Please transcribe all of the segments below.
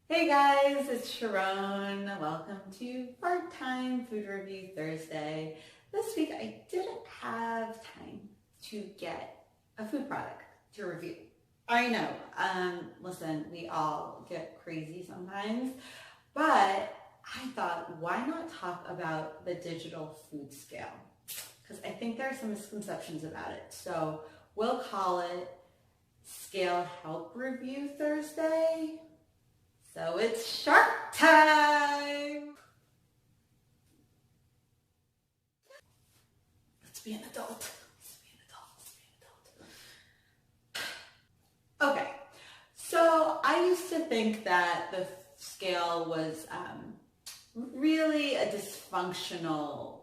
Hey guys, it's Sharon. Welcome to Part-Time Food Review Thursday. This week I didn't have time to get a food product to review. I know, listen, we all get crazy sometimes, but I thought, why not talk about the digital food scale? Because I think there are some misconceptions about it. So we'll call it Scale Help Review Thursday. So it's Shark Time! Let's be an adult. Let's be an adult. Let's be an adult. Okay, so I used to think that the scale was really a dysfunctional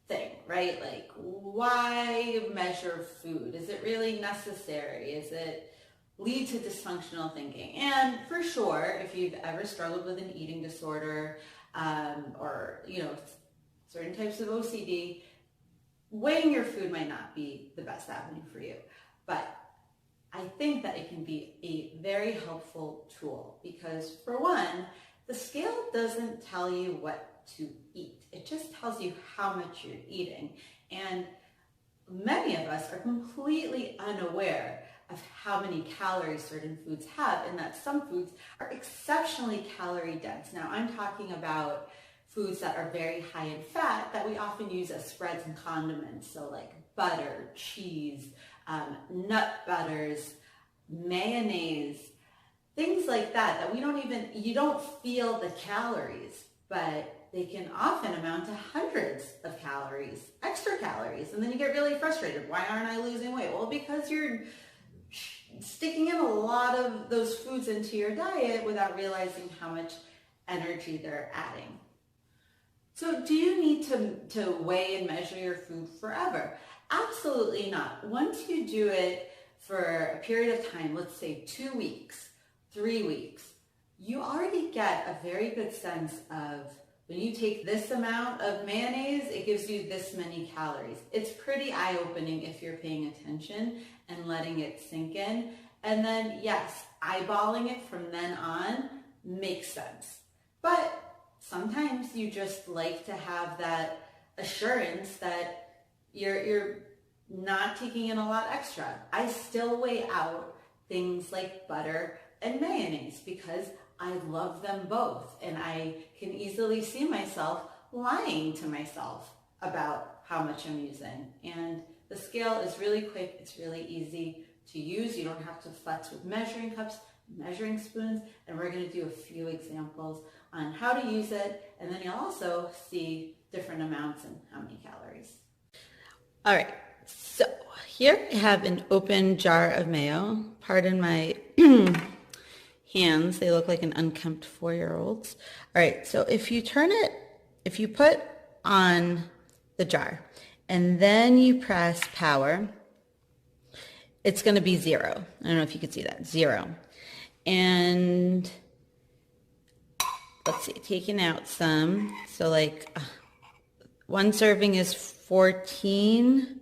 thing, right? Like, why measure food? Is it really necessary? Is it lead to dysfunctional thinking? And for sure, if you've ever struggled with an eating disorder or certain types of OCD, weighing your food might not be the best avenue for you. But I think that it can be a very helpful tool because, for one, the scale doesn't tell you what to eat. It just tells you how much you're eating. And many of us are completely unaware of how many calories certain foods have, and that some foods are exceptionally calorie dense. Now, I'm talking about foods that are very high in fat that we often use as spreads and condiments. So like butter, cheese, nut butters, mayonnaise, things like that, you don't feel the calories, but they can often amount to hundreds of calories, extra calories. And then you get really frustrated. Why aren't I losing weight? Well, because you're sticking in a lot of those foods into your diet without realizing how much energy they're adding. So do you need to weigh and measure your food forever? Absolutely not. Once you do it for a period of time, let's say 2 weeks, 3 weeks, you already get a very good sense of, when you take this amount of mayonnaise, it gives you this many calories. It's pretty eye-opening if you're paying attention and letting it sink in. And then, yes, eyeballing it from then on makes sense. But sometimes you just like to have that assurance that you're not taking in a lot extra. I still weigh out things like butter and mayonnaise because I love them both, and I can easily see myself lying to myself about how much I'm using. And the scale is really quick, it's really easy to use. You don't have to futz with measuring cups, measuring spoons, and we're going to do a few examples on how to use it, and then you'll also see different amounts and how many calories. All right, so here I have an open jar of mayo. Pardon my hands, they look like an unkempt 4-year-old's. All right, so if you put on the jar and then you press power, it's going to be 0. I don't know if you can see that, 0. And let's see, taking out some, so like one serving is 14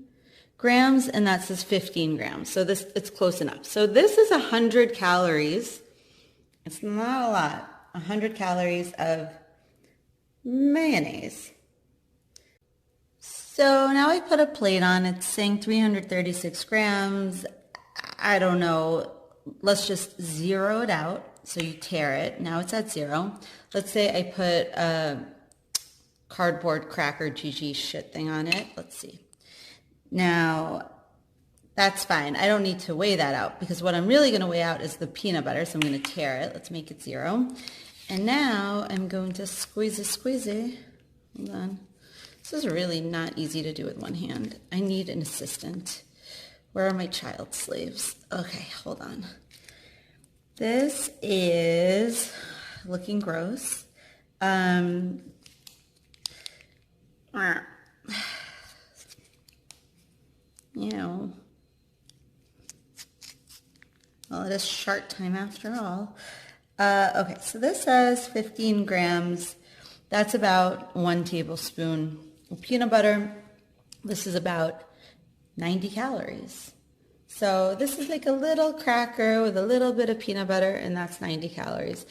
grams and that says 15 grams. So it's close enough. So this is 100 calories. It's not a lot. 100 calories of mayonnaise. So now I put a plate on. It's saying 336 grams. I don't know. Let's just zero it out. So you tear it. Now it's at 0. Let's say I put a cardboard cracker GG shit thing on it. Let's see. Now, that's fine. I don't need to weigh that out because what I'm really going to weigh out is the peanut butter. So I'm going to tear it. Let's make it 0. And now I'm going to squeeze it. Hold on. This is really not easy to do with one hand. I need an assistant. Where are my child slaves? Okay, hold on. This is looking gross. Well, it is Shark Time after all. Okay, so this says 15 grams. That's about 1 tablespoon of peanut butter. This is about 90 calories. So this is like a little cracker with a little bit of peanut butter, and that's 90 calories.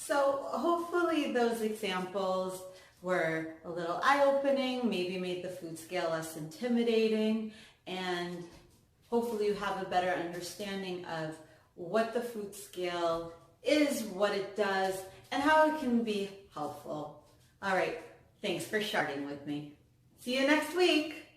So hopefully those examples were a little eye-opening, maybe made the food scale less intimidating, and hopefully you have a better understanding of what the food scale is, what it does, and how it can be helpful. All right, thanks for sharing with me. See you next week.